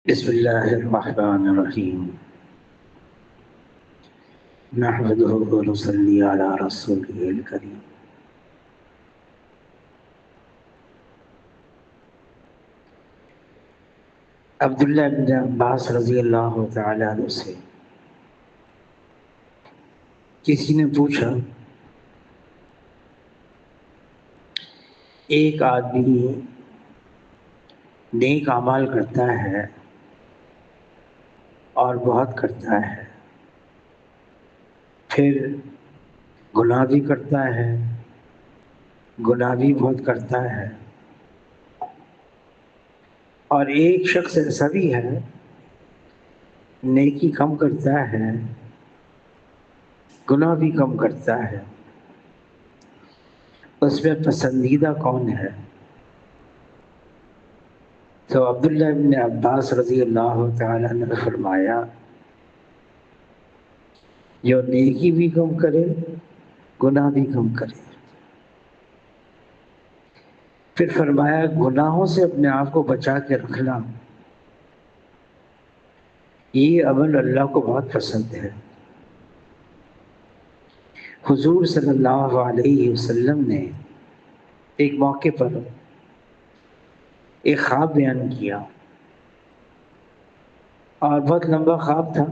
بسم اللہ الرحمن الرحیم نحمدہ ونصلی علی رسولہ الکریم۔ عبداللہ بن عباس رضی اللہ تعالی عنہ سے کسی نے پوچھا، ایک آدمی نیک اعمال کرتا ہے اور بہت کرتا ہے، پھر گناہ بھی کرتا ہے، گناہ بھی بہت کرتا ہے، اور ایک شخص ایسا بھی ہے نیکی کم کرتا ہے، گناہ بھی کم کرتا ہے، اس میں پسندیدہ کون ہے؟ تو عبداللہ بن عباس رضی اللہ تعالیٰ نے فرمایا، جو نیکی بھی کم کرے، گناہ بھی کم کرے۔ پھر فرمایا، گناہوں سے اپنے آپ کو بچا کے رکھنا، یہ عمل اللہ کو بہت پسند ہے۔ حضور صلی اللہ علیہ وسلم نے ایک موقع پر ایک خواب بیان کیا، اور بہت لمبا خواب تھا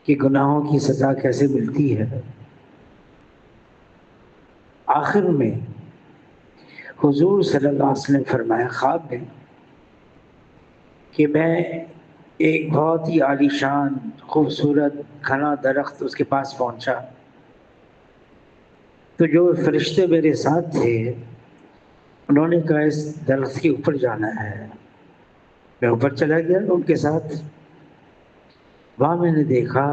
کہ گناہوں کی سزا کیسے ملتی ہے۔ آخر میں حضور صلی اللہ علیہ وسلم نے فرمایا خواب میں کہ میں ایک بہت ہی عالی شان خوبصورت گھنا درخت اس کے پاس پہنچا، تو جو فرشتے میرے ساتھ تھے انہوں نے کہا اس درخت کے اوپر جانا ہے۔ میں اوپر چلا گیا ان کے ساتھ، وہاں میں نے دیکھا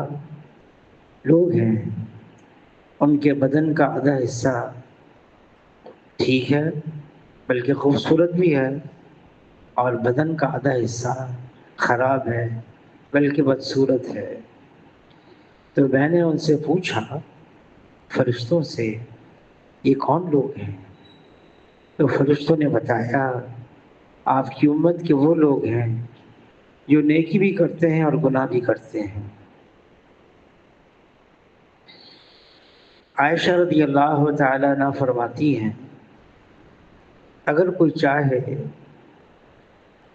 لوگ ہیں، ان کے بدن کا آدھا حصہ ٹھیک ہے بلکہ خوبصورت بھی ہے، اور بدن کا آدھا حصہ خراب ہے بلکہ بدصورت ہے۔ تو میں نے ان سے پوچھا، فرشتوں سے، یہ کون لوگ ہیں؟ تو فرشتوں نے بتایا، آپ کی امت کے وہ لوگ ہیں جو نیکی بھی کرتے ہیں اور گناہ بھی کرتے ہیں۔ عائشہ رضی اللہ تعالی عنہ فرماتی ہیں، اگر کوئی چاہے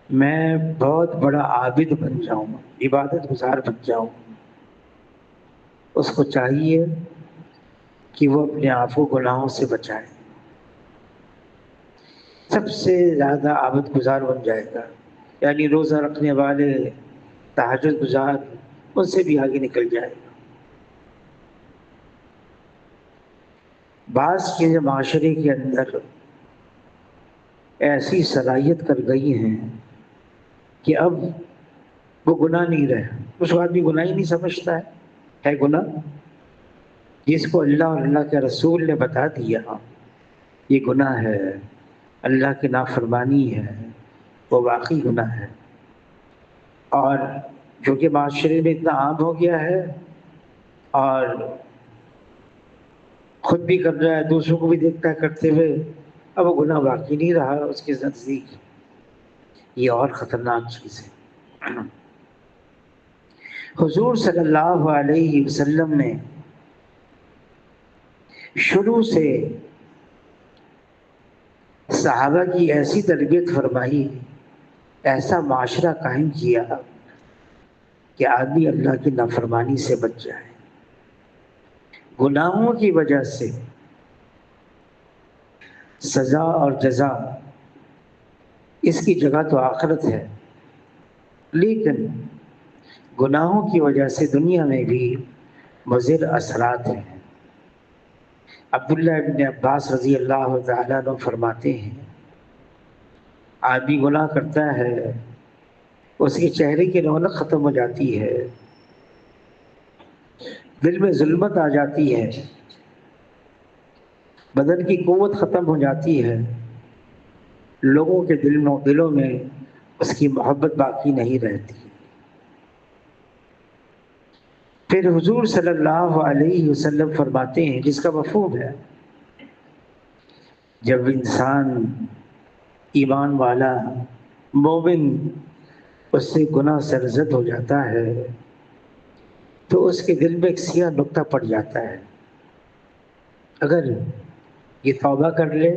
میں بہت بڑا عابد بن جاؤں، عبادت گزار بن جاؤں، اس کو چاہیے کہ وہ اپنے آپ کو گناہوں سے بچائے، سب سے زیادہ عابد گزار بن جائے گا، یعنی روزہ رکھنے والے، تہجد گزار، ان سے بھی آگے نکل جائے گا۔ بعض کے معاشرے کے اندر ایسی صلاحیت کر گئی ہیں کہ اب وہ گناہ نہیں رہے، اس کو آدمی گناہ ہی نہیں سمجھتا ہے گناہ جس کو اللہ اور اللہ کے رسول نے بتا دیا یہ گناہ ہے، اللہ کی نافرمانی ہے، وہ واقعی گناہ ہے۔ اور جو کہ معاشرے میں اتنا عام ہو گیا ہے اور خود بھی کر رہا ہے، دوسروں کو بھی دیکھتا ہے کرتے ہوئے، اب وہ گناہ باقی نہیں رہا اس کے نزدیک۔ یہ اور خطرناک چیز ہے۔ حضور صلی اللہ علیہ وسلم نے شروع سے صحابہ کی ایسی تربیت فرمائی، ایسا معاشرہ قائم کیا کہ آدمی اللہ کی نافرمانی سے بچ جائے۔ گناہوں کی وجہ سے سزا اور جزا اس کی جگہ تو آخرت ہے، لیکن گناہوں کی وجہ سے دنیا میں بھی مضر اثرات ہیں۔ عبداللہ ابن عباس رضی اللہ تعالیٰ عنہ فرماتے ہیں، آدمی گناہ کرتا ہے، اس کے چہرے کی رونق ختم ہو جاتی ہے، دل میں ظلمت آ جاتی ہے، بدن کی قوت ختم ہو جاتی ہے، لوگوں کے دلوں میں اس کی محبت باقی نہیں رہتی۔ پھر حضور صلی اللہ علیہ وسلم فرماتے ہیں، جس کا مفہوم ہے جب انسان ایمان والا مومن اس سے گناہ سرزد ہو جاتا ہے تو اس کے دل میں ایک سیاہ نقطہ پڑ جاتا ہے. اگر یہ توبہ کر لے،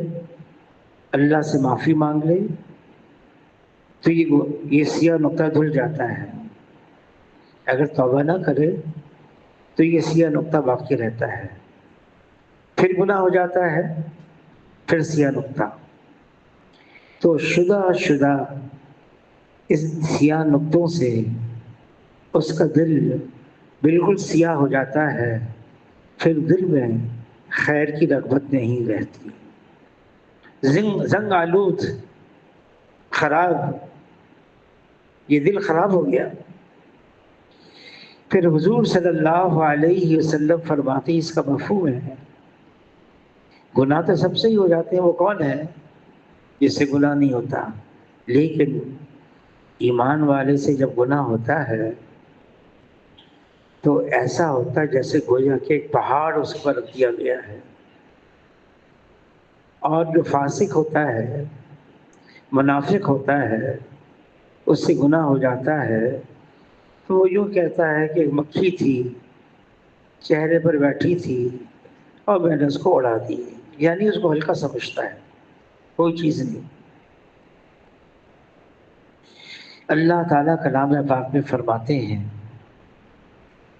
اللہ سے معافی مانگ لے تو یہ سیاہ نقطہ دھل جاتا ہے. اگر توبہ نہ کرے تو یہ سیاہ نقطہ باقی رہتا ہے. پھر گناہ ہو جاتا ہے، پھر سیاہ نقطہ. تو شدہ اس سیاہ نقطوں سے اس کا دل بالکل سیاہ ہو جاتا ہے. پھر دل میں خیر کی رغبت نہیں رہتی. زنگ آلود، خراب، یہ دل خراب ہو گیا. پھر حضور صلی اللہ علیہ وسلم فرماتے ہیں اس کا مفہوم ہے گناہ تو سب سے ہی ہو جاتے ہیں. وہ کون ہے جس سے گناہ نہیں ہوتا؟ لیکن ایمان والے سے جب گناہ ہوتا ہے تو ایسا ہوتا ہے جیسے گویا کہ ایک پہاڑ اس پر رکھ دیا گیا ہے. اور جو فاسق ہوتا ہے، منافق ہوتا ہے، اس سے گناہ ہو جاتا ہے تو وہ یوں کہتا ہے کہ ایک مکھی تھی چہرے پر بیٹھی تھی اور میں نے اس کو اڑا دی. یعنی اس کو ہلکا سمجھتا ہے، کوئی چیز نہیں. اللہ تعالیٰ کلام پاک میں فرماتے ہیں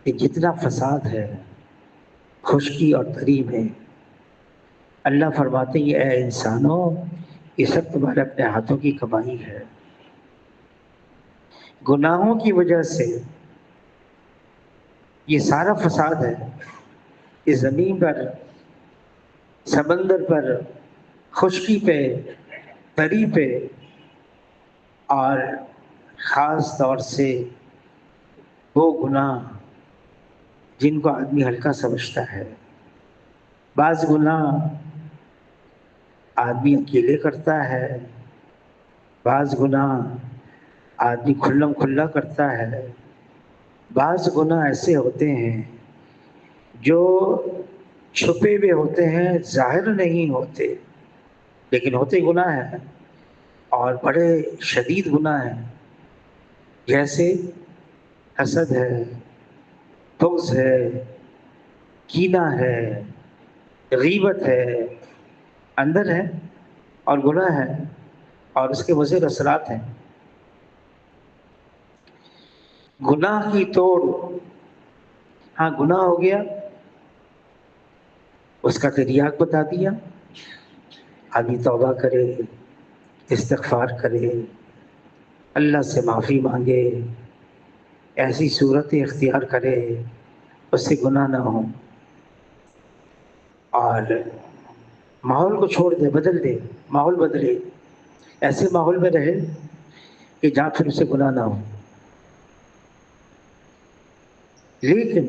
کہ جتنا فساد ہے خشکی اور تری میں، اللہ فرماتے ہیں اے انسانوں یہ سب تمہارے اپنے ہاتھوں کی کمائی ہے. گناہوں کی وجہ سے یہ سارا فساد ہے. اس زمین پر، سمندر پر، خشکی پہ، تری پہ، اور خاص طور سے وہ گناہ جن کو آدمی ہلکا سمجھتا ہے. بعض گناہ آدمی اکیلے کرتا ہے، بعض گناہ آدمی کھلم کھلا کرتا ہے، بعض گناہ ایسے ہوتے ہیں جو چھپے ہوئے ہوتے ہیں، ظاہر نہیں ہوتے لیکن ہوتے گناہ ہیں اور بڑے شدید گناہ ہیں. جیسے حسد ہے، بغض ہے، کینہ ہے، غیبت ہے، اندر ہے اور گناہ ہے اور اس کے مضر اثرات ہیں. گناہ کی توڑ، ہاں گناہ ہو گیا اس کا تریاق بتا دیا. آدمی توبہ کرے، استغفار کرے، اللہ سے معافی مانگے، ایسی صورتیں اختیار کرے اس سے گناہ نہ ہو اور ماحول کو چھوڑ دے، بدل دے، ماحول بدلے، ایسے ماحول میں رہے کہ جہاں پھر اسے گناہ نہ ہو. لیکن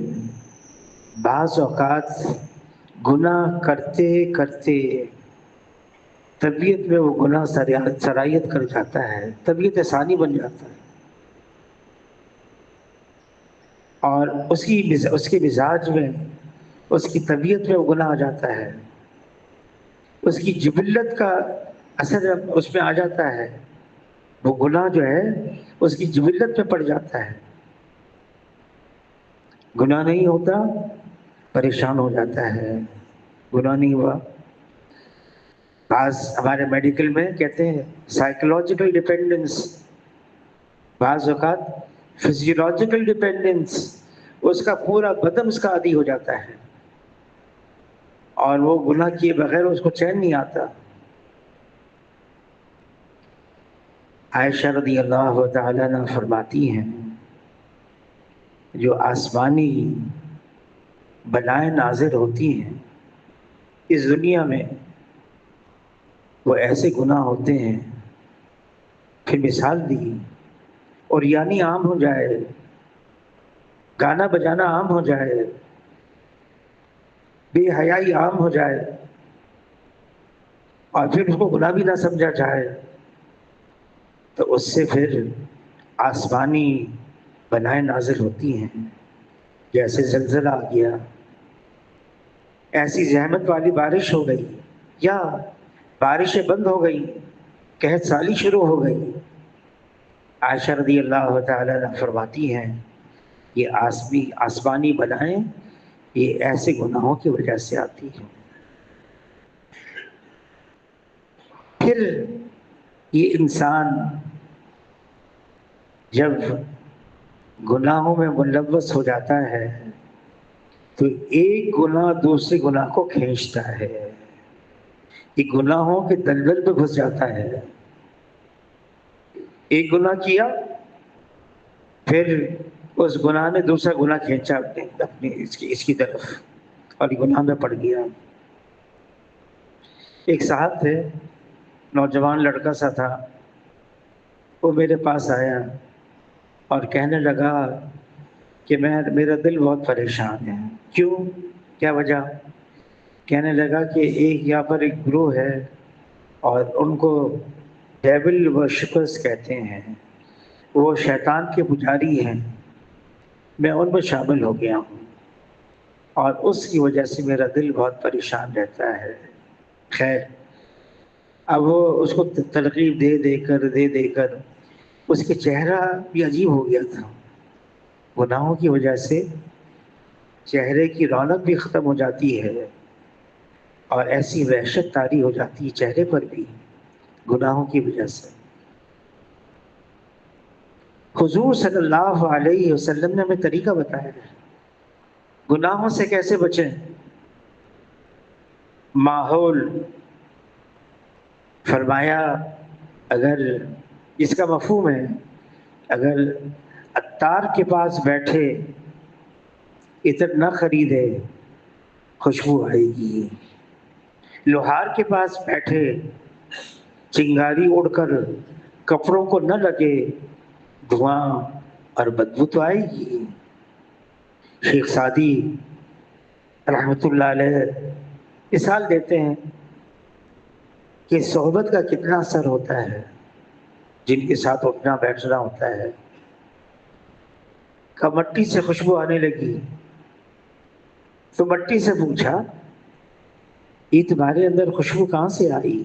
بعض اوقات گناہ کرتے کرتے طبیعت میں وہ گناہ سرایت کر جاتا ہے، طبیعت ثانی بن جاتا ہے اور اس کے مزاج میں، اس کی طبیعت میں وہ گناہ آ جاتا ہے. اس کی جبلت کا اثر اس میں آ جاتا ہے. وہ گناہ جو ہے اس کی جبلت میں پڑ جاتا ہے. گناہ نہیں ہوتا پریشان ہو جاتا ہے، گناہ نہیں ہوا. بعض ہمارے میڈیکل میں کہتے ہیں سائیکولوجیکل ڈیپینڈنس، بعض اوقات فزیولوجیکل ڈیپینڈنس، اس کا پورا بدن اس کا عادی ہو جاتا ہے اور وہ گناہ کیے بغیر اس کو چین نہیں آتا. عائشہ رضی اللہ تعالیٰ عنہ فرماتی ہیں جو آسمانی بلائیں نازل ہوتی ہیں اس دنیا میں وہ ایسے گناہ ہوتے ہیں. پھر مثال دی اور یعنی عام ہو جائے، گانا بجانا عام ہو جائے، بے حیائی عام ہو جائے اور پھر اس کو گناہ بھی نہ سمجھا جائے تو اس سے پھر آسمانی بلائیں نازل ہوتی ہیں. جیسے زلزلہ آ گیا، ایسی زحمت والی بارش ہو گئی یا بارشیں بند ہو گئی، قحط سالی شروع ہو گئی. عائشہ رضی اللہ تعالی عنہ فرماتی ہیں یہ آسمانی بلائیں یہ ایسے گناہوں کی وجہ سے آتی ہیں. پھر یہ انسان جب گناہوں میں ملوث ہو جاتا ہے تو ایک گناہ دوسرے گناہ کو کھینچتا ہے، یہ گناہوں کے دلدل میں گھس جاتا ہے. ایک گناہ کیا پھر اس گناہ نے دوسرا گناہ کھینچا اپنے اس کی طرف اور یہ گناہ میں پڑ گیا. ایک صاحب تھے، نوجوان لڑکا سا تھا، وہ میرے پاس آیا اور کہنے لگا کہ میرا دل بہت پریشان ہے. کیوں؟ کیا وجہ؟ کہنے لگا کہ یہاں پر ایک گروہ ہے اور ان کو ڈیول ورشپرز کہتے ہیں، وہ شیطان کے پجاری ہیں، میں ان میں شامل ہو گیا ہوں اور اس کی وجہ سے میرا دل بہت پریشان رہتا ہے. خیر، اب وہ اس کو ترغیب دے کر اس کے چہرہ بھی عجیب ہو گیا تھا. گناہوں کی وجہ سے چہرے کی رونق بھی ختم ہو جاتی ہے اور ایسی وحشت طاری ہو جاتی ہے چہرے پر بھی گناہوں کی وجہ سے. حضور صلی اللہ علیہ وسلم نے ہمیں طریقہ بتایا ہے گناہوں سے کیسے بچیں. ماحول فرمایا اگر اس کا مفہوم ہے اگر عطار کے پاس بیٹھے عطر نہ خریدے خوشبو آئے گی، لوہار کے پاس بیٹھے چنگاری اڑ کر کپڑوں کو نہ لگے دھواں اور بدبو تو آئے گی. شیخ سعدی رحمۃ اللہ علیہ مثال دیتے ہیں کہ صحبت کا کتنا اثر ہوتا ہے، جن کے ساتھ اٹھنا بیٹھنا ہوتا ہے. کہ مٹی سے خوشبو آنے لگی تو مٹی سے پوچھا یہ تمہارے اندر خوشبو کہاں سے آئی؟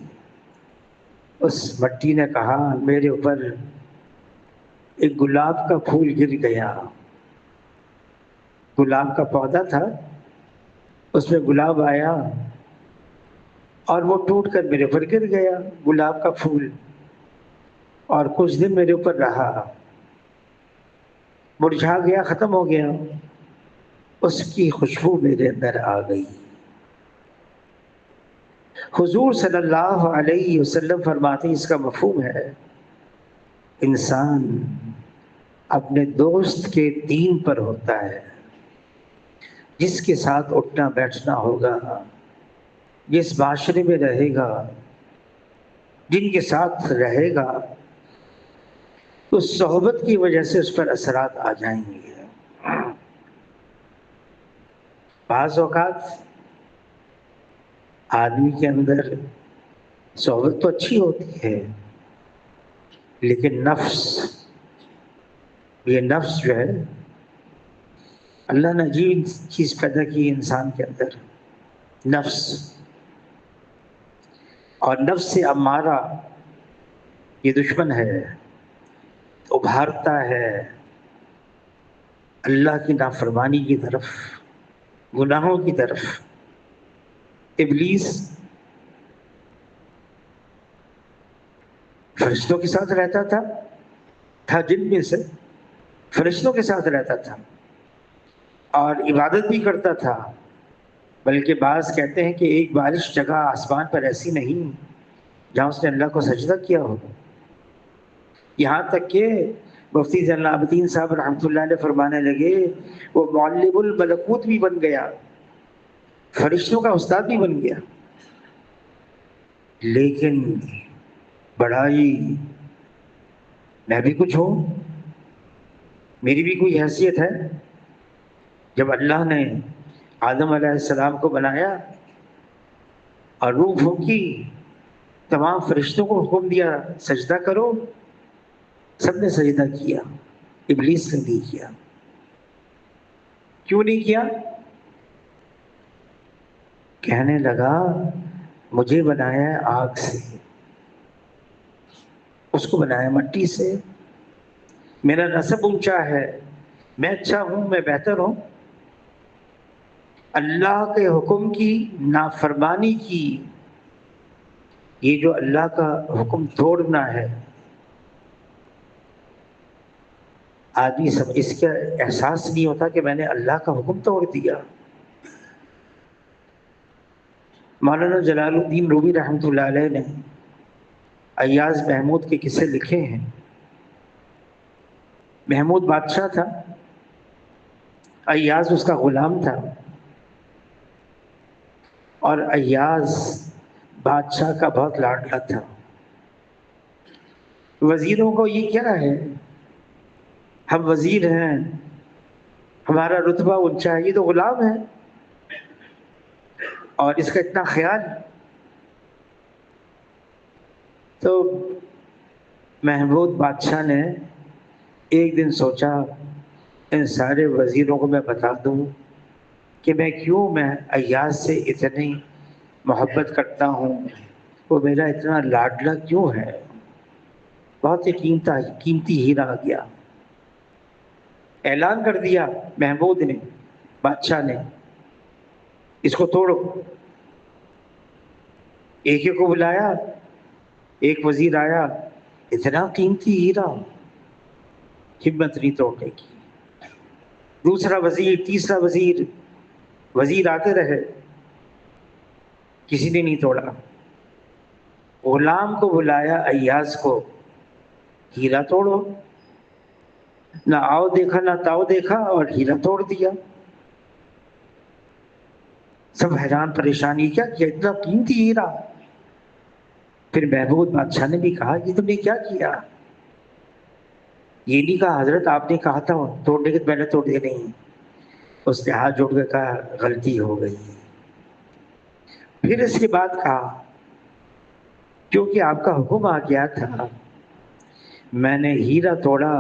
اس مٹی نے کہا میرے اوپر ایک گلاب کا پھول گر گیا. گلاب کا پودا تھا، اس میں گلاب آیا اور وہ ٹوٹ کر میرے اوپر گر گیا گلاب کا پھول، اور کچھ دن میرے اوپر رہا، مرجھا گیا، ختم ہو گیا، اس کی خوشبو میرے اندر آ گئی. حضور صلی اللہ علیہ وسلم فرماتے ہیں اس کا مفہوم ہے انسان اپنے دوست کے دین پر ہوتا ہے. جس کے ساتھ اٹھنا بیٹھنا ہوگا، جس معاشرے میں رہے گا، جن کے ساتھ رہے گا، اس صحبت کی وجہ سے اس پر اثرات آ جائیں گے. بعض اوقات آدمی کے اندر صحبت تو اچھی ہوتی ہے لیکن یہ نفس جو ہے اللہ نے عجیب چیز پیدا کی انسان کے اندر، نفس. اور نفس سے امارہ یہ دشمن ہے، ابھارتا ہے اللہ کی نافرمانی کی طرف، گناہوں کی طرف. ابلیس فرشتوں کے ساتھ رہتا تھا جن میں سے فرشتوں کے ساتھ رہتا تھا اور عبادت بھی کرتا تھا، بلکہ بعض کہتے ہیں کہ ایک بارش جگہ آسمان پر ایسی نہیں جہاں اس نے اللہ کو سجدہ کیا ہو. یہاں تک کہ مفتی زین العابدین صاحب رحمۃ اللہ علیہ فرمانے لگے وہ معلم الملکوت بھی بن گیا، فرشتوں کا استاد بھی بن گیا. لیکن بڑائی میں بھی کچھ ہوں، میری بھی کوئی حیثیت ہے. جب اللہ نے آدم علیہ السلام کو بنایا اور روح پھونکی، تمام فرشتوں کو حکم دیا سجدہ کرو، سب نے سجدہ کیا، ابلیس نے نہیں کیا. کیوں نہیں کیا؟ کہنے لگا مجھے بنایا ہے آگ سے، اس کو بنایا مٹی سے، میرا نسب اونچا ہے، میں اچھا ہوں، میں بہتر ہوں، اللہ کے حکم کی نافرمانی کی، یہ جو اللہ کا حکم توڑنا ہے، آدمی سب اس کا احساس نہیں ہوتا کہ میں نے اللہ کا حکم توڑ دیا۔ مولانا جلال الدین رومی رحمۃ اللہ علیہ نے ایاز محمود کے قصے لکھے ہیں۔ محمود بادشاہ تھا، ایاز اس کا غلام تھا، اور ایاز بادشاہ کا بہت لاڈلا تھا۔ وزیروں کو یہ کیا ہے، ہم وزیر ہیں، ہمارا رتبہ اونچا ہے، یہ تو غلام ہے اور اس کا اتنا خیال۔ تو محمود بادشاہ نے ایک دن سوچا ان سارے وزیروں کو میں بتا دوں کہ میں ایاز سے اتنی محبت کرتا ہوں، وہ میرا اتنا لاڈلا کیوں ہے۔ بہت ہی قیمتی ہیرا آ گیا، اعلان کر دیا محمود نے، بادشاہ نے، اس کو توڑو۔ ایک کو بلایا، ایک وزیر آیا، اتنا قیمتی ہیرا، ہمت نہیں توڑنے کی۔ دوسرا وزیر، تیسرا وزیر آتے رہے، کسی نے نہیں توڑا۔ غلام کو بلایا ایاز کو، ہیرا توڑو، نہ آؤ دیکھا نہ تاؤ دیکھا اور ہیرا توڑ دیا۔ سب حیران پریشان، یہ کیا کیا، اتنا قیمتی ہیرا۔ پھر محمود بادشاہ نے بھی کہا کہ تم نے کیا کیا؟ یہ نہیں کہا حضرت آپ نے کہا تھا توڑنے کے، میں نے توڑ دیا نہیں۔ اس نے ہاتھ جوڑ کے کہا غلطی ہو گئی۔ پھر اس کے بعد کہا کیونکہ آپ کا حکم آ گیا تھا، میں نے ہیرا توڑا،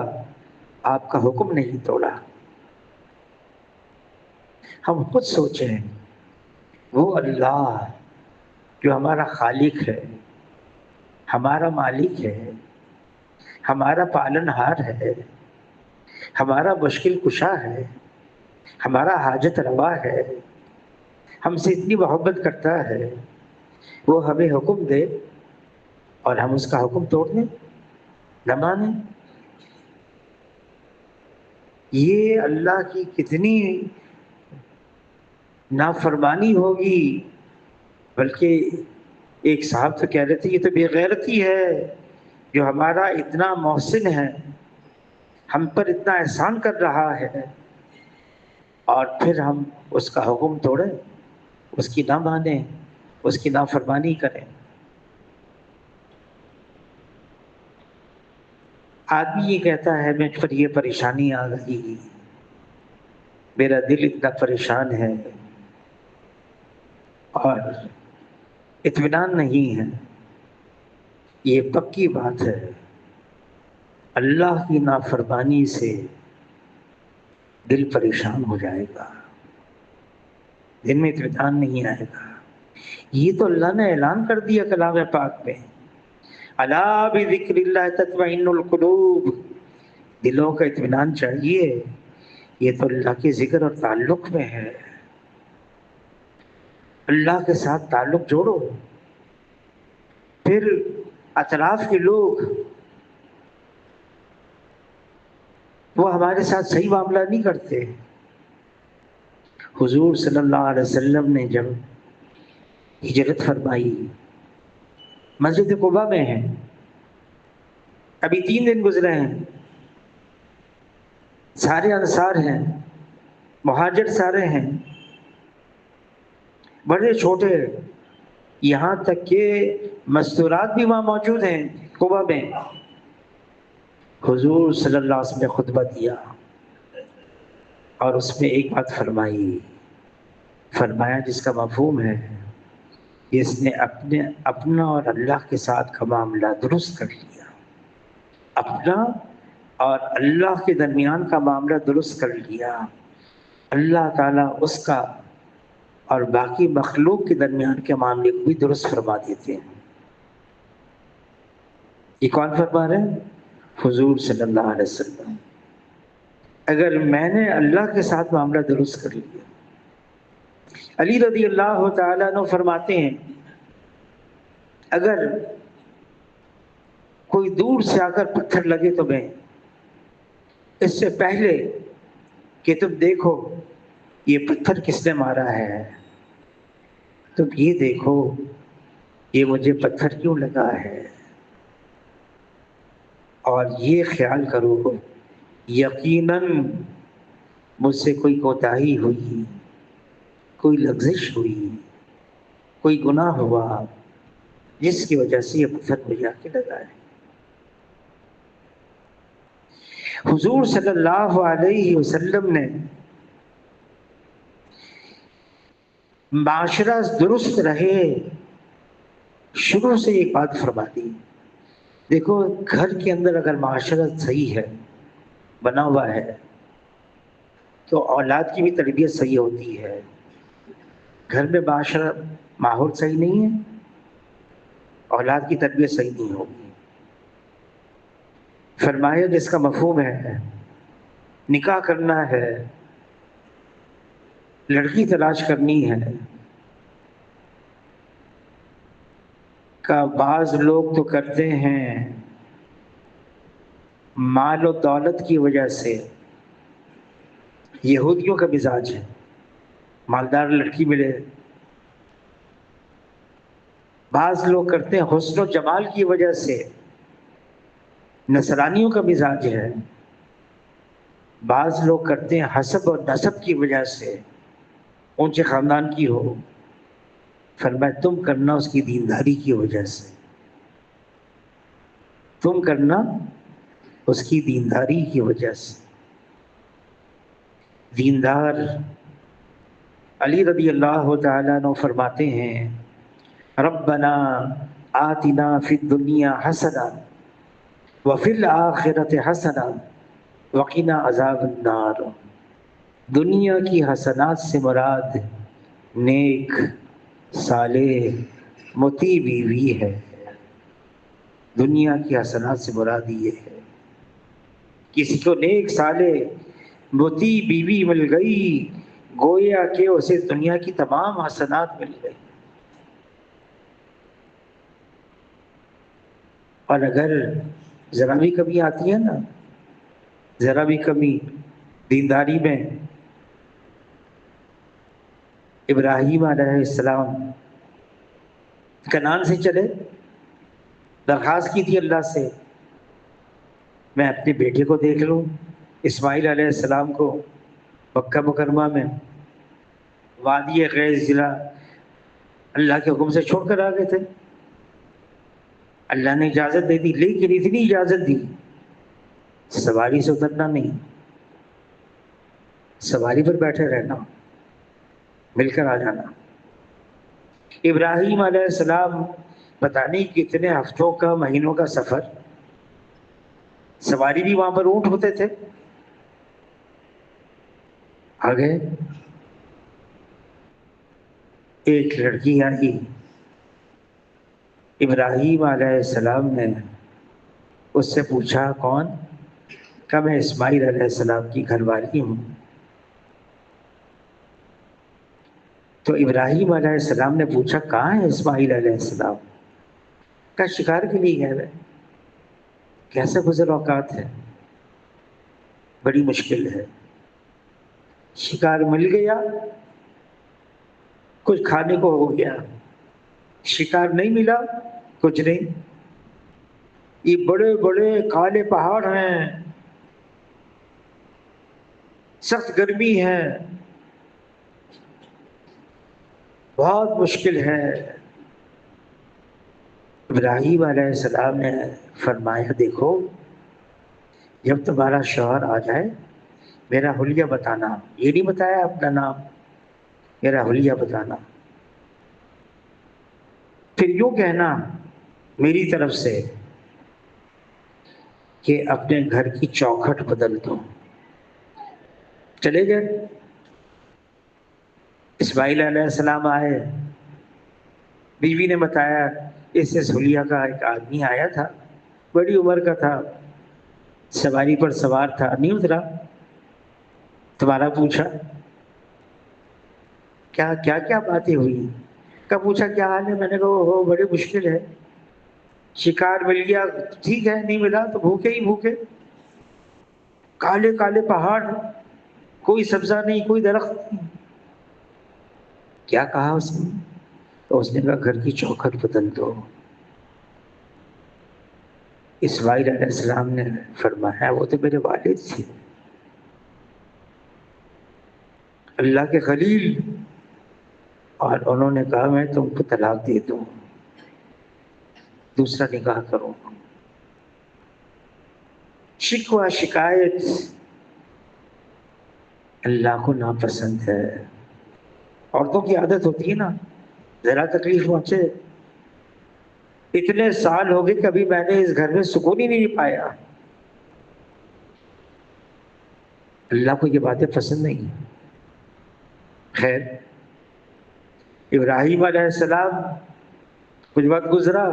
آپ کا حکم نہیں توڑا۔ ہم خود سوچیں، وہ اللہ جو ہمارا خالق ہے، ہمارا مالک ہے، ہمارا پالن ہار ہے، ہمارا مشکل کشا ہے، ہمارا حاجت روا ہے، ہم سے اتنی محبت کرتا ہے، وہ ہمیں حکم دے اور ہم اس کا حکم توڑ دیں، نہ مانیں۔ یہ اللہ کی کتنی نافرمانی ہوگی۔ بلکہ ایک صاحب تو کہہ رہے تھے یہ تو بے غیرتی ہے جو ہمارا اتنا محسن ہے، ہم پر اتنا احسان کر رہا ہے، اور پھر ہم اس کا حکم توڑیں، اس کی نہ مانیں، اس کی نافرمانی کریں۔ آدمی یہ کہتا ہے مجھ پر یہ پریشانی آ گئی، میرا دل اتنا پریشان ہے اور اطمینان نہیں ہے۔ یہ پکی بات ہے، اللہ کی نافرمانی سے دل پریشان ہو جائے گا، دل میں اطمینان نہیں آئے گا۔ یہ تو اللہ نے اعلان کر دیا کلام پاک میں، الا بذکر اللہ تطمئن القلوب، دلوں کا اطمینان چاہیے، یہ تو اللہ کے ذکر اور تعلق میں ہے۔ اللہ کے ساتھ تعلق جوڑو، پھر اطراف کے لوگ وہ ہمارے ساتھ صحیح معاملہ نہیں کرتے۔ حضور صلی اللہ علیہ وسلم نے جب ہجرت فرمائی، مسجد قباء میں ہیں، ابھی 3 دن گزرے ہیں، سارے انصار ہیں، مہاجر سارے ہیں، بڑے چھوٹے، یہاں تک کہ مستورات بھی وہاں موجود ہیں قباء میں۔ حضور صلی اللہ علیہ وسلم نے خطبہ دیا اور اس میں ایک بات فرمایا جس کا مفہوم ہے، اس نے اپنا اور اللہ کے ساتھ کا معاملہ درست کر لیا، اپنا اور اللہ کے درمیان کا معاملہ درست کر لیا، اللہ تعالیٰ اس کا اور باقی مخلوق کے درمیان کے معاملے کو بھی درست فرما دیتے ہیں۔ یہ کون فرما رہے ہیں؟ حضور صلی اللہ علیہ وسلم۔ اگر میں نے اللہ کے ساتھ معاملہ درست کر لیا. علی رضی اللہ تعالیٰ عنہ فرماتے ہیں اگر کوئی دور سے آ کر پتھر لگے تمہیں، اس سے پہلے کہ تم دیکھو یہ پتھر کس نے مارا ہے، تم یہ دیکھو یہ مجھے پتھر کیوں لگا ہے، اور یہ خیال کرو یقیناً مجھ سے کوئی کوتاہی ہوئی، کوئی لغزش ہوئی، کوئی گناہ ہوا جس کی وجہ سے یہ پتھر مجھے آ کے لگا ہے. حضور صلی اللہ علیہ وسلم نے معاشرہ درست رہے شروع سے ایک بات فرما دی. دیکھو گھر کے اندر اگر معاشرہ صحیح ہے، بنا ہوا ہے، تو اولاد کی بھی تربیت صحیح ہوتی ہے. گھر میں معاشرہ ماحول صحیح نہیں ہے، اولاد کی تربیت صحیح نہیں ہوگی. فرمایا جس کا مفہوم ہے نکاح کرنا ہے، لڑکی تلاش کرنی ہے، کا بعض لوگ تو کرتے ہیں مال و دولت کی وجہ سے. یہودیوں کا مزاج ہے مالدار لڑکی ملے. بعض لوگ کرتے ہیں حسن و جمال کی وجہ سے. نصرانیوں کا مزاج ہے. بعض لوگ کرتے ہیں حسب اور نسب کی وجہ سے، اونچے خاندان کی ہو. فرمایا تم کرنا اس کی دینداری کی وجہ سے، تم کرنا اس کی دینداری کی وجہ سے. دیندار علی رضی اللہ تعالیٰ عنہ فرماتے ہیں ربنا آتنا فی الدنیا حسنہ وفی الآخرۃ حسنہ وقنا عذاب النار. دنیا کی حسنات سے مراد نیک، صالح، مطیع بیوی ہے. دنیا کی حسنات سے مراد یہ ہے کسی کو نیک، صالح، مطیع بیوی مل گئی گویا کہ اسے دنیا کی تمام حسنات مل گئی. اور اگر ذرا بھی کمی آتی ہے نا، ذرا بھی کمی دینداری میں، ابراہیم علیہ السلام کنعان سے چلے، درخواست کی تھی اللہ سے میں اپنے بیٹے کو دیکھ لوں. اسماعیل علیہ السلام کو مکہ مکرمہ میں وادی غیظ ضلع اللہ کے حکم سے چھوڑ کر آ گئے تھے. اللہ نے اجازت دے دی، لیکن اتنی اجازت دی سواری سے اترنا نہیں، سواری پر بیٹھے رہنا، مل کر آ جانا. ابراہیم علیہ السلام پتہ نہیں کتنے ہفتوں کا، مہینوں کا سفر، سواری بھی وہاں پر اونٹ ہوتے تھے. آگے ایک لڑکی آئی، ابراہیم علیہ السلام نے اس سے پوچھا کون؟ کہ میں اسماعیل علیہ السلام کی گھر والی ہوں. تو ابراہیم علیہ السلام نے پوچھا کہاں ہے اسماعیل علیہ السلام؟ کہا شکار کے لیے گئے. کیسے گزر اوقات ہے، بڑی مشکل ہے. شکار مل گیا کچھ کھانے کو ہو گیا، شکار نہیں ملا کچھ نہیں. یہ بڑے بڑے کالے پہاڑ ہیں، سخت گرمی ہے، بہت مشکل ہے. ابراہیم علیہ السلام نے فرمایا دیکھو جب تمہارا شوہر آ جائے میرا حلیہ بتانا. یہ نہیں بتایا اپنا نام، میرا حلیہ بتانا. پھر یوں کہنا میری طرف سے کہ اپنے گھر کی چوکھٹ بدل دو. چلے گئے. اسماعیل علیہ السلام آئے، بیوی نے بتایا اس سے حلیہ کا ایک آدمی آیا تھا، بڑی عمر کا تھا، سواری پر سوار تھا، نہیں اترا. تمہارا پوچھا کیا کیا کیا باتیں ہوئی؟ کب پوچھا کیا حال ہے؟ میں نے کہا وہ بڑی مشکل ہے، شکار مل گیا ٹھیک ہے، نہیں ملا تو بھوکے ہی بھوکے، کالے کالے پہاڑ، کوئی سبزہ نہیں، کوئی درخت نہیں۔ کیا کہا اس نے؟ تو اس نے کہا گھر کی چوکھٹ بدل دو۔ اسماعیل علیہ السلام نے فرمایا وہ تو میرے والد تھے، اللہ کے خلیل، اور انہوں نے کہا میں تم کو طلاق دے دوں، دوسرا نکاح کروں۔ شکوہ شکایت اللہ کو ناپسند ہے۔ عورتوں کی عادت ہوتی ہے نا، ذرا تکلیف پہنچے، اتنے سال ہو گئے کبھی میں نے اس گھر میں سکون ہی نہیں پایا۔ اللہ کو یہ باتیں پسند نہیں۔ خیر، ابراہیم علیہ السلام کچھ وقت گزرا،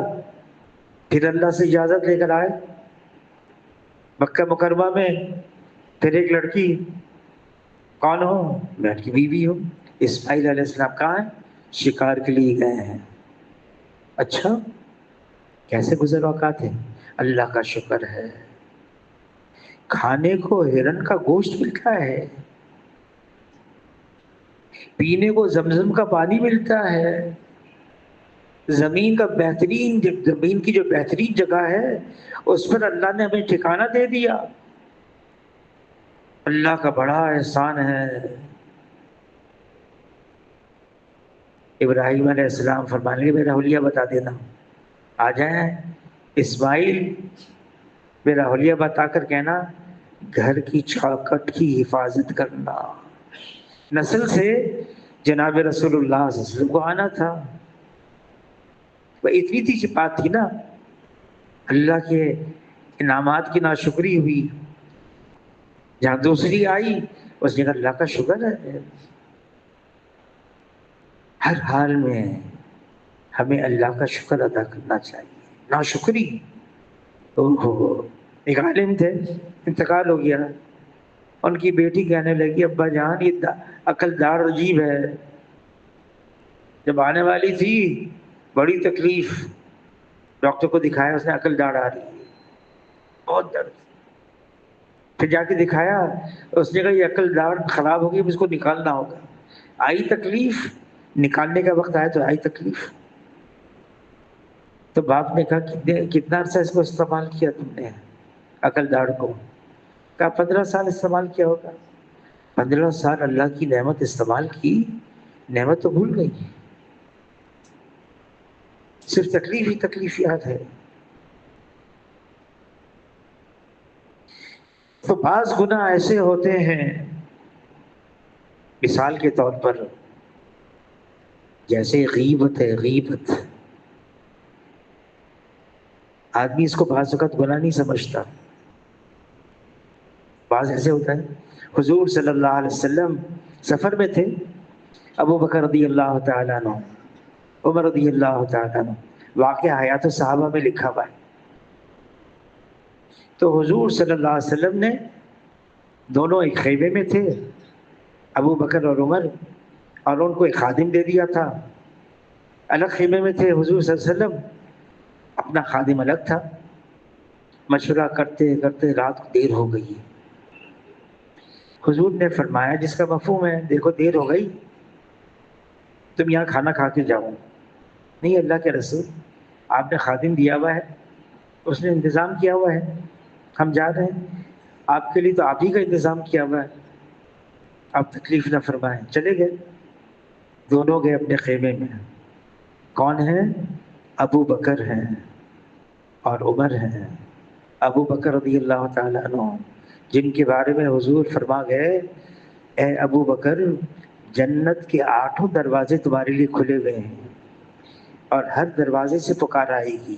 پھر اللہ سے اجازت لے کر آئے مکہ مکرمہ میں، پھر ایک لڑکی، کون ہو؟ میں ان کی بیوی ہوں۔ اسماعیل علیہ السلام کہاں ہیں؟ شکار کے لیے گئے ہیں۔ اچھا، کیسے گزر اوقات ہیں؟ اللہ کا شکر ہے، کھانے کو ہرن کا گوشت ملتا ہے، پینے کو زمزم کا پانی ملتا ہے، زمین کا بہترین، زمین کی جو بہترین جگہ ہے اس پر اللہ نے ہمیں ٹھکانہ دے دیا۔ اللہ کا بڑا احسان ہے۔ ابراہیم علیہ السلام فرمانے لگے میرا حلیہ بتا دینا۔ آ جائیں اسماعیل، میرا حلیہ بتا کر کہنا گھر کی چوکھٹ کی حفاظت کرنا۔ نسل سے جناب رسول اللہ صلی اللہ علیہ وسلم کو آنا تھا، وہ اتنی سی بات تھی نا، اللہ کے انعامات کی ناشکری ہوئی۔ جہاں دوسری آئی اس نے کہا اللہ کا شکر ہے۔ ہر حال میں ہمیں اللہ کا شکر ادا کرنا چاہیے، ناشکری۔ ایک عالم تھے، انتقال ہو گیا، ان کی بیٹی کہنے لگی ابا جان یہ عقل دار عجیب ہے، جب آنے والی تھی بڑی تکلیف، ڈاکٹر کو دکھایا، اس نے عقل دار آ رہی ہے، بہت درد، پھر جا کے دکھایا، اس نے کہا یہ عقل دار خراب ہوگی، اس کو نکالنا ہوگا۔ آئی تکلیف، نکالنے کا وقت آیا تو آئی تکلیف۔ تو باپ نے کہا کتنا عرصہ اس کو استعمال کیا تم نے عقل دار کو؟ کہا 15 سال استعمال کیا ہوگا۔ 15 سال اللہ کی نعمت استعمال کی، نعمت تو بھول گئی، صرف تکلیف ہی تکلیف یاد ہے۔ تو بعض گناہ ایسے ہوتے ہیں، مثال کے طور پر جیسے غیبت ہے، غیبت، آدمی اس کو بعض اوقات گناہ نہیں سمجھتا، بعض ایسے ہوتا ہے۔ حضور صلی اللہ علیہ وسلم سفر میں تھے، ابو بکر رضی اللہ تعالیٰ عنہ، عمر رضی اللہ تعالیٰ عنہ، واقعہ حیات صحابہ میں لکھا ہوا ہے۔ تو حضور صلی اللہ علیہ وسلم نے دونوں ایک خیمے میں تھے، ابو بکر اور عمر، اور ان کو ایک خادم دے دیا تھا۔ الگ خیمے میں تھے حضور صلی اللہ علیہ وسلم، اپنا خادم الگ تھا۔ مشورہ کرتے کرتے رات کو دیر ہو گئی، حضور نے فرمایا جس کا مفہوم ہے دیکھو دیر ہو گئی، تم یہاں کھانا کھا کے جاؤ۔ نہیں اللہ کے رسول، آپ نے خادم دیا ہوا ہے، اس نے انتظام کیا ہوا ہے، ہم جا رہے ہیں، آپ کے لیے تو آپ ہی کا انتظام کیا ہوا ہے، آپ تکلیف نہ فرمائیں۔ چلے گئے، دونوں گئے اپنے خیمے میں۔ کون ہیں؟ ابو بکر ہیں اور عمر ہیں۔ ابو بکر رضی اللہ تعالیٰ عنہ، جن کے بارے میں حضور فرما گئے اے ابو بکر جنت کے 8 دروازے تمہارے لیے کھلے ہوئے ہیں اور ہر دروازے سے پکار آئے گی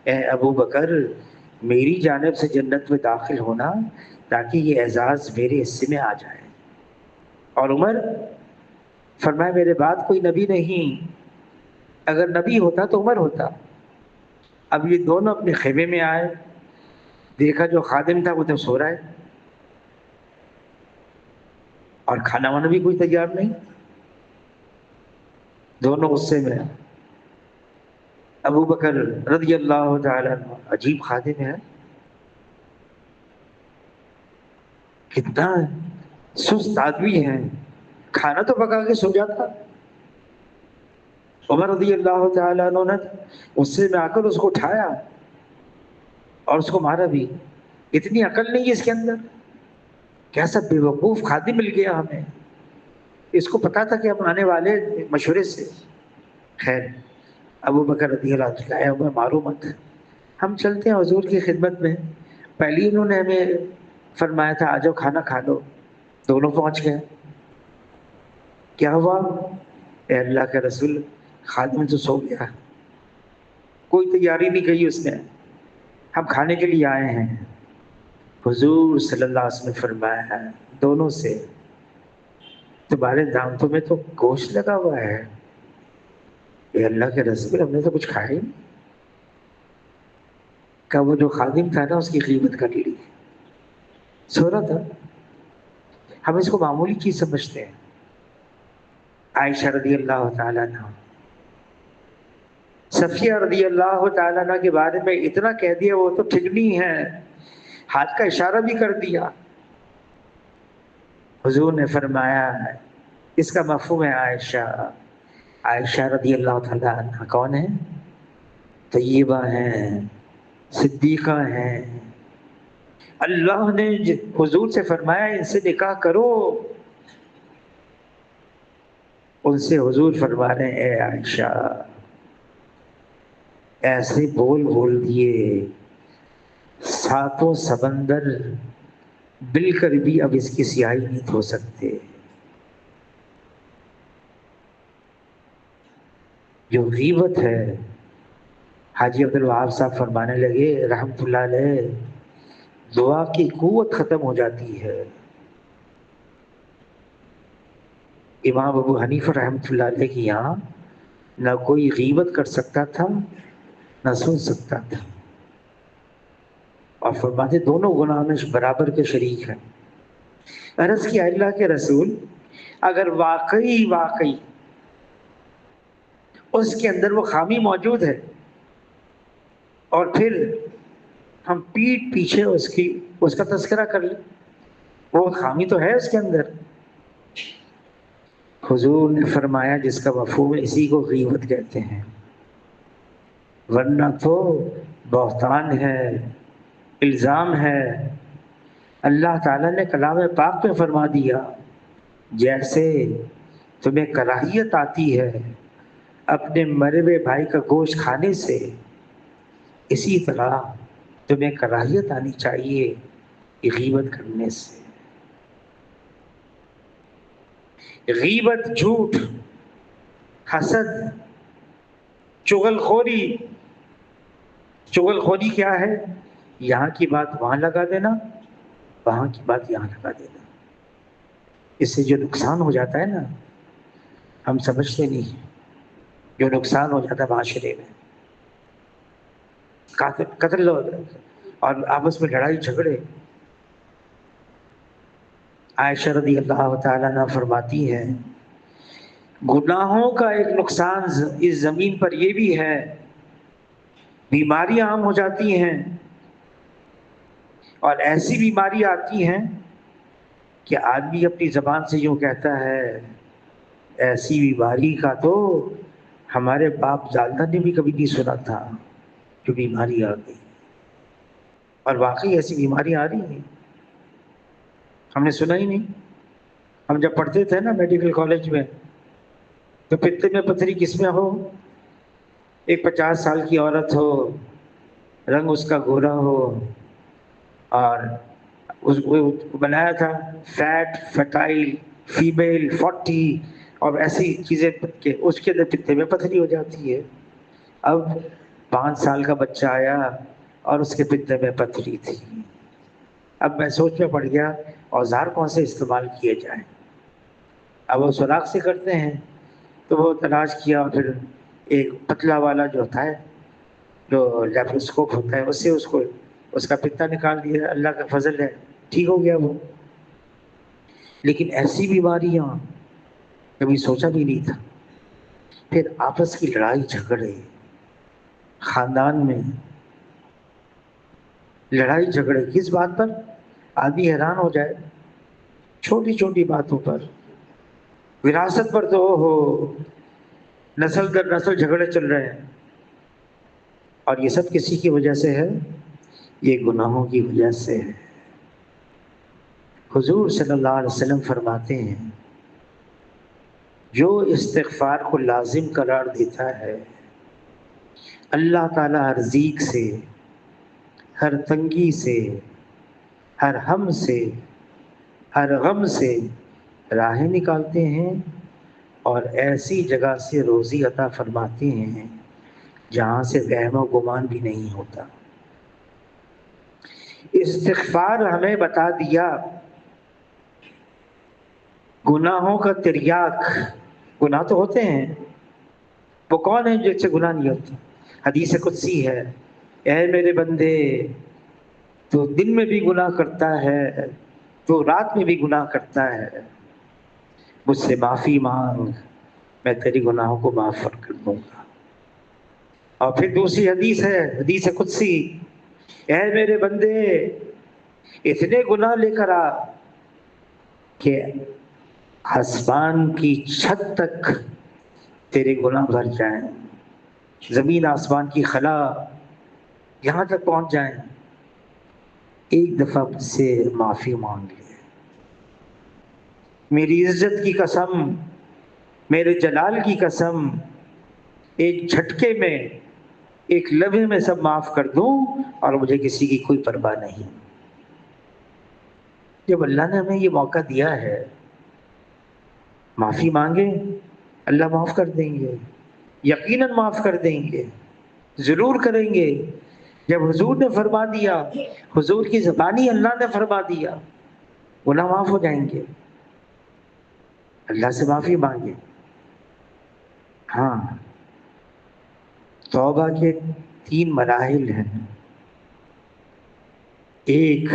اے ابو بکر میری جانب سے جنت میں داخل ہونا تاکہ یہ اعزاز میرے حصے میں آ جائے۔ اور عمر فرمایا میرے بعد کوئی نبی نہیں، اگر نبی ہوتا تو عمر ہوتا۔ اب یہ دونوں اپنے خیمے میں آئے، دیکھا جو خادم تھا وہ تو سو رہا ہے، اور کھانا وانا بھی کوئی تیار نہیں، دونوں غصے میں۔ ابو بکر رضی اللہ تعالیٰ عنہ عجیب خادم ہے، کتنا سست آدمی ہے، کھانا تو پکا کے سو جاتا۔ عمر رضی اللہ تعالیٰ عنہ نے غصے میں آ کر اس کو اٹھایا اور اس کو مارا بھی۔ اتنی عقل نہیں ہے اس کے اندر، کیسا بے وقوف خادم مل گیا ہمیں، اس کو پتا تھا کہ ہم آنے والے مشورے سے۔ خیر، ابو بکر رضی اللہ عنہ کہا عمر مارو مت، ہم چلتے ہیں حضور کی خدمت میں۔ پہلے انہوں نے ہمیں فرمایا تھا آ جاؤ کھانا کھا لو، دونوں پہنچ گئے۔ کیا ہوا؟ اے اللہ کے رسول، خادم تو سو گیا، کوئی تیاری نہیں کی اس نے، ہم کھانے کے لیے آئے ہیں۔ حضور صلی اللہ علیہ وسلم نے فرمایا ہے دونوں سے تمہارے دانتوں میں تو گوشت لگا ہوا ہے۔ اے اللہ کے رسول، ہم نے تو کچھ کھایا ہی نہیں۔ کہ وہ جو خادم تھا نا اس کی غیبت کر لی، سو رہا تھا۔ ہم اس کو معمولی چیز سمجھتے ہیں۔ عائشہ رضی اللہ تعالیٰ عنہ، صفیہ رضی اللہ تعالیٰ عنہ کے بارے میں اتنا کہہ دیا وہ تو ٹھگنی ہے، ہاتھ کا اشارہ بھی کر دیا۔ حضور نے فرمایا اس کا مفہوم ہے عائشہ۔ عائشہ رضی اللہ تعالیٰ عنہ کون ہے؟ طیبہ ہیں، صدیقہ ہیں۔ اللہ نے حضور سے فرمایا ان سے نکاح کرو، ان سے حضور فرما رہے ہیں اے عائشہ، ایسے بول بول دیے ساتوں سمندر مل کر بھی اب اس کی سیاہی نہیں دھو سکتے۔ جو غیبت ہے، حاجی عبدالوہاب صاحب فرمانے لگے رحمت اللہ علیہ، دعا کی قوت ختم ہو جاتی ہے۔ امام ابو حنیفہ رحمت اللہ علیہ کے یہاں نہ کوئی غیبت کر سکتا تھا نہ سن سکتا تھا، اور فرماتے دونوں گناہ میں برابر کے شریک ہیں۔ عرض کیا اللہ کے رسول، اگر واقعی اس کے اندر وہ خامی موجود ہے اور پھر ہم پیٹھ پیچھے اس کا تذکرہ کر لیں، وہ خامی تو ہے اس کے اندر۔ حضور نے فرمایا جس کا مفہوم ہے اسی کو غیبت کہتے ہیں، ورنہ تو بہتان ہے، الزام ہے۔ اللہ تعالیٰ نے کلام پاک میں فرما دیا جیسے تمہیں کراہیت آتی ہے اپنے مرے ہوئے بھائی کا گوشت کھانے سے، اسی طرح تمہیں کراہیت آنی چاہیے غیبت کرنے سے۔ غیبت، جھوٹ، حسد، چغل خوری کیا ہے؟ یہاں کی بات وہاں لگا دینا، وہاں کی بات یہاں لگا دینا۔ اس سے جو نقصان ہو جاتا ہے نا ہم سمجھتے نہیں، جو نقصان ہو جاتا ہے معاشرے میں، قتل اور آپس میں لڑائی جھگڑے۔ عائشہ رضی اللہ تعالیٰ عنہ فرماتی ہے گناہوں کا ایک نقصان اس زمین پر یہ بھی ہے، بیماریاں عام ہو جاتی ہیں، اور ایسی بیماری آتی ہیں کہ آدمی اپنی زبان سے یوں کہتا ہے ایسی بیماری کا تو ہمارے باپ دادا نے بھی کبھی نہیں سنا تھا، جو بیماری آ گئی۔ اور واقعی ایسی بیماری آ رہی ہیں، ہم نے سنا ہی نہیں۔ ہم جب پڑھتے تھے نا میڈیکل کالج میں تو پتے میں پتھری کس میں ہو؟ ایک 50 سال کی عورت ہو، رنگ اس کا گورا ہو، اور اس کو بنایا تھا فیٹ، فٹائل، فیمیل 40 اور ایسی چیزیں کہ اس کے اندر پتے میں پتھری ہو جاتی ہے۔ اب 5 سال کا بچہ آیا اور اس کے پتے میں پتھری تھی۔ اب میں سوچ میں پڑ گیا اوزار کون سے استعمال کیے جائیں۔ اب وہ سوراخ سے کرتے ہیں تو وہ تلاش کیا، اور پھر ایک پتلا والا جو ہوتا ہے جو لیپروسکوپ ہوتا ہے اس سے اس کا پتا نکال دیا، اللہ کا فضل ہے ٹھیک ہو گیا وہ۔ لیکن ایسی بیماریاں کبھی سوچا بھی نہیں تھا. پھر آپس کی لڑائی جھگڑے، خاندان میں لڑائی جھگڑے کس بات پر؟ آدمی حیران ہو جائے، چھوٹی چھوٹی باتوں پر. وراثت پر تو ہو نسل در نسل جھگڑے چل رہے ہیں. اور یہ سب کسی کی وجہ سے ہے؟ یہ گناہوں کی وجہ سے ہے. حضور صلی اللہ علیہ وسلم فرماتے ہیں جو استغفار کو لازم قرار دیتا ہے اللہ تعالی ہر ضیق سے، ہر تنگی سے، ہر ہم سے، ہر غم سے راہیں نکالتے ہیں اور ایسی جگہ سے روزی عطا فرماتے ہیں جہاں سے وہم و گمان بھی نہیں ہوتا. استغفار ہمیں بتا دیا گناہوں کا تریاک. گناہ تو ہوتے ہیں، وہ کون ہے جس سے گناہ نہیں ہوتے؟ حدیث قدسی ہے، اے میرے بندے تو دن میں بھی گناہ کرتا ہے تو رات میں بھی گناہ کرتا ہے، مجھ سے معافی مانگ، میں تیری گناہوں کو معاف کر دوں گا. اور پھر دوسری حدیث ہے، حدیث قدسی، اے میرے بندے اتنے گناہ لے کر آ کہ آسمان کی چھت تک تیرے گناہ بھر جائیں، زمین آسمان کی خلا یہاں تک پہنچ جائیں. ایک دفعہ مجھ سے معافی مانگ لے، میری عزت کی قسم، میرے جلال کی قسم، ایک جھٹکے میں، ایک لمحے میں سب معاف کر دوں اور مجھے کسی کی کوئی پرواہ نہیں. جب اللہ نے ہمیں یہ موقع دیا ہے معافی مانگے، اللہ معاف کر دیں گے، یقیناً معاف کر دیں گے، ضرور کریں گے. جب حضور نے فرما دیا، حضور کی زبانی اللہ نے فرما دیا گناہ معاف ہو جائیں گے. اللہ سے معافی مانگے. ہاں، توبہ کے 3 مراحل ہیں. ایک،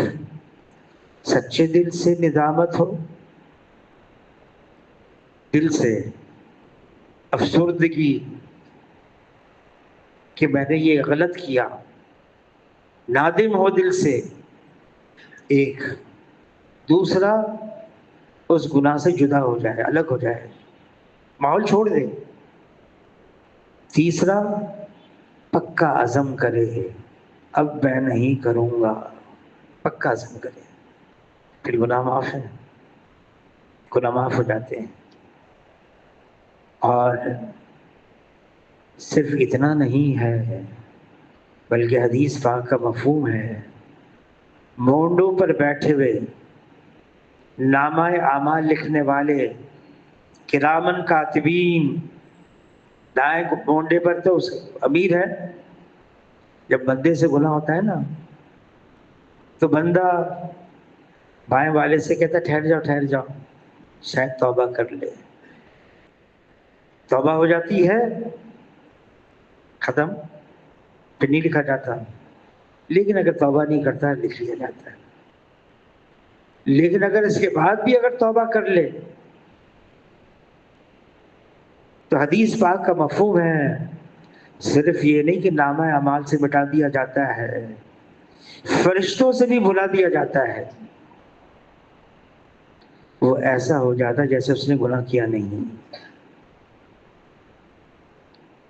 سچے دل سے ندامت ہو، دل سے افسردگی کہ میں نے یہ غلط کیا، نادم ہو دل سے. ایک. دوسرا، اس گناہ سے جدا ہو جائے، الگ ہو جائے، ماحول چھوڑ دے. تیسرا، پکا عزم کرے اب میں نہیں کروں گا، پکا عزم کرے، پھر گناہ معاف ہے، گناہ معاف ہو جاتے ہیں. اور صرف اتنا نہیں ہے بلکہ حدیث پاک کا مفہوم ہے، مونڈوں پر بیٹھے ہوئے نامہ اعمال لکھنے والے کرامن کاتبین، دائیں مونڈے پر تو امیر ہے. جب بندے سے گناہ ہوتا ہے نا تو بندہ بائیں والے سے کہتا ہے ٹھہر جاؤ شاید توبہ کر لے. توبہ ہو جاتی ہے، ختم، پھر نہیں لکھا جاتا. لیکن اگر توبہ نہیں کرتا ہے لکھ لیا جاتا ہے. لیکن اگر اس کے بعد بھی اگر توبہ کر لے تو حدیث پاک کا مفہوم ہے صرف یہ نہیں کہ نامہ اعمال سے مٹا دیا جاتا ہے، فرشتوں سے بھی بھلا دیا جاتا ہے. وہ ایسا ہو جاتا ہے جیسے اس نے گناہ کیا نہیں.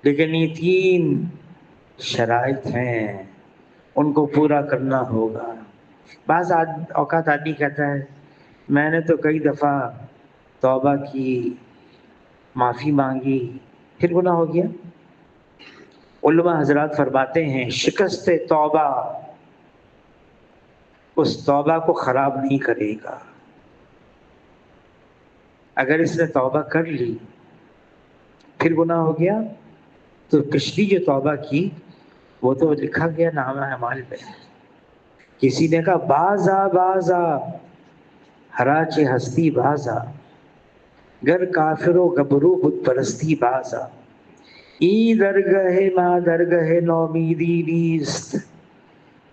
لیکن یہ 3 شرائط ہیں، ان کو پورا کرنا ہوگا. بعض اوقات آدمی کہتا ہے میں نے تو کئی دفعہ توبہ کی، معافی مانگی، پھر گناہ ہو گیا. علماء حضرات فرماتے ہیں شکست توبہ اس توبہ کو خراب نہیں کرے گا. اگر اس نے توبہ کر لی پھر گناہ ہو گیا تو پچھلی جو توبہ کی وہ تو لکھا گیا نامہ اعمال پہ. کسی نے کہا بازا ہراچ ہستی بازا، گر کافر و گبرو بت پرستی بازا، ای درگہ ما درگہ نومیدی نیست،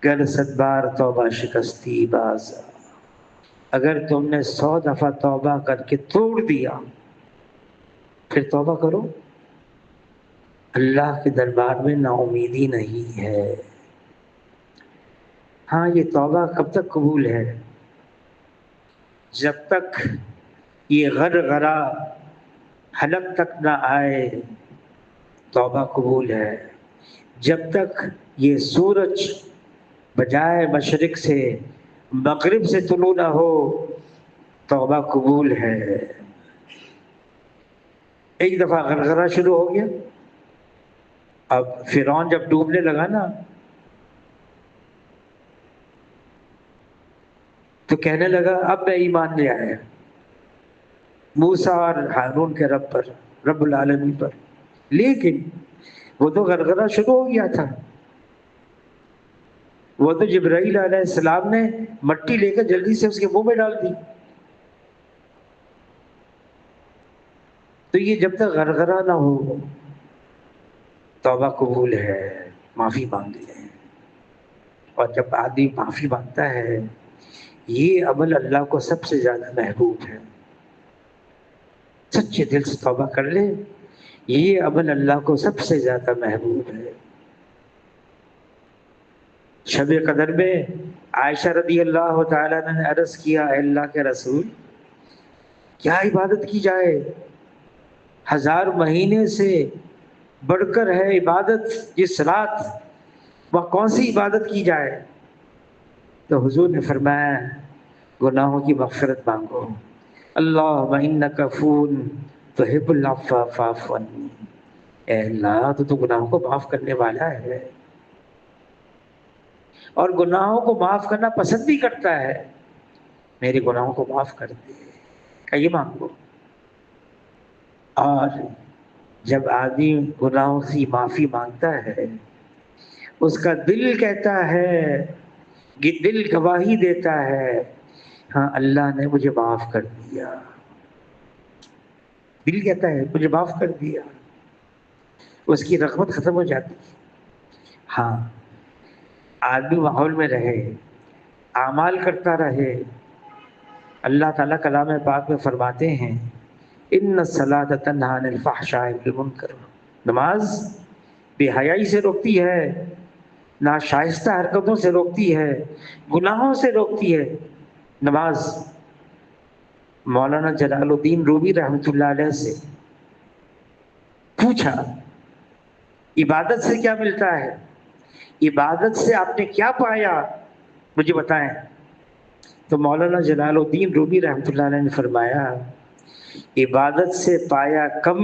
گر صد بار توبہ شکستی بازا. اگر تم نے 100 دفعہ توبہ کر کے توڑ دیا پھر توبہ کرو، اللہ کے دربار میں نا امیدی نہیں ہے۔ ہاں یہ توبہ کب تک قبول ہے؟ جب تک یہ غرغرہ حلق تک نہ آئے توبہ قبول ہے، جب تک یہ سورج بجائے مشرق سے مغرب سے طلوع نہ ہو توبہ قبول ہے۔ ایک دفعہ غرغرہ شروع ہو گیا، اب فرعون جب ڈوبنے لگا نا تو کہنے لگا اب میں ایمان لے آیا موسیٰ اور ہارون کے رب پر، رب العالمین پر، لیکن وہ تو غرغرہ شروع ہو گیا تھا، وہ تو جبرائیل علیہ السلام نے مٹی لے کر جلدی سے اس کے منہ میں ڈال دی۔ تو یہ جب تک غرغرہ نہ ہو توبہ قبول ہے، معافی مانگ لیں۔ اور جب آدمی معافی مانگتا ہے یہ عمل اللہ کو سب سے زیادہ محبوب ہے، سچے دل سے توبہ کر لے یہ عمل اللہ کو سب سے زیادہ محبوب ہے۔ شب قدر میں عائشہ رضی اللہ تعالیٰ نے عرض کیا اے اللہ کے رسول کیا عبادت کی جائے؟ 1000 مہینے سے بڑھ کر ہے عبادت یہ صلاۃ، وہ کون سی عبادت کی جائے؟ تو حضور نے فرمایا گناہوں کی مغفرت مانگو، اللہم انک عفو تحب العفو فاعف عنی، اے اللہ تو گناہوں کو معاف کرنے والا ہے اور گناہوں کو معاف کرنا پسند بھی کرتا ہے، میرے گناہوں کو معاف کر دے، کہ یہ مانگو۔ اور جب آدمی گناہوں سے معافی مانگتا ہے اس کا دل کہتا ہے، دل گواہی دیتا ہے ہاں اللہ نے مجھے معاف کر دیا، دل کہتا ہے مجھے معاف کر دیا، اس کی رغبت ختم ہو جاتی ہے۔ ہاں آدمی ماحول میں رہے، اعمال کرتا رہے، اللہ تعالیٰ کلام پاک میں فرماتے ہیں ان الصلاۃ تنہی عن الفحشاء والمنکر، نماز بے حیائی سے روکتی ہے، ناشائستہ حرکتوں سے روکتی ہے، گناہوں سے روکتی ہے نماز۔ مولانا جلال الدین رومی رحمۃ اللہ علیہ سے پوچھا عبادت سے کیا ملتا ہے، عبادت سے آپ نے کیا پایا مجھے بتائیں؟ تو مولانا جلال الدین رومی رحمۃ اللہ علیہ نے فرمایا عبادت سے پایا کم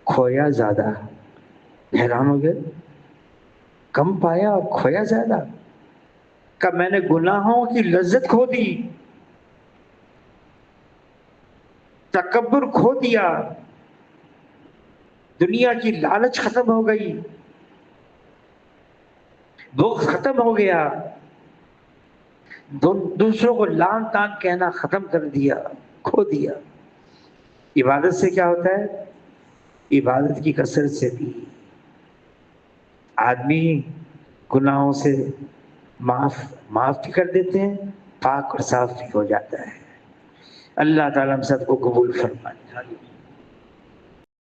کھویا زیادہ۔ حیران ہو گئے، کم پایا اور کھویا زیادہ؟ کہ میں نے گناہوں کی لذت کھو دی، تکبر کھو دیا، دنیا کی لالچ ختم ہو گئی، بغض ختم ہو گیا، دوسروں کو لعن طعن کہنا ختم کر دیا، کھو دیا۔ عبادت سے کیا ہوتا ہے؟ عبادت کی کثرت سے بھی آدمی گناہوں سے معاف بھی کر دیتے ہیں، پاک اور صاف بھی ہو جاتا ہے۔ اللہ تعالیٰ ہم سب کو قبول فرمائے۔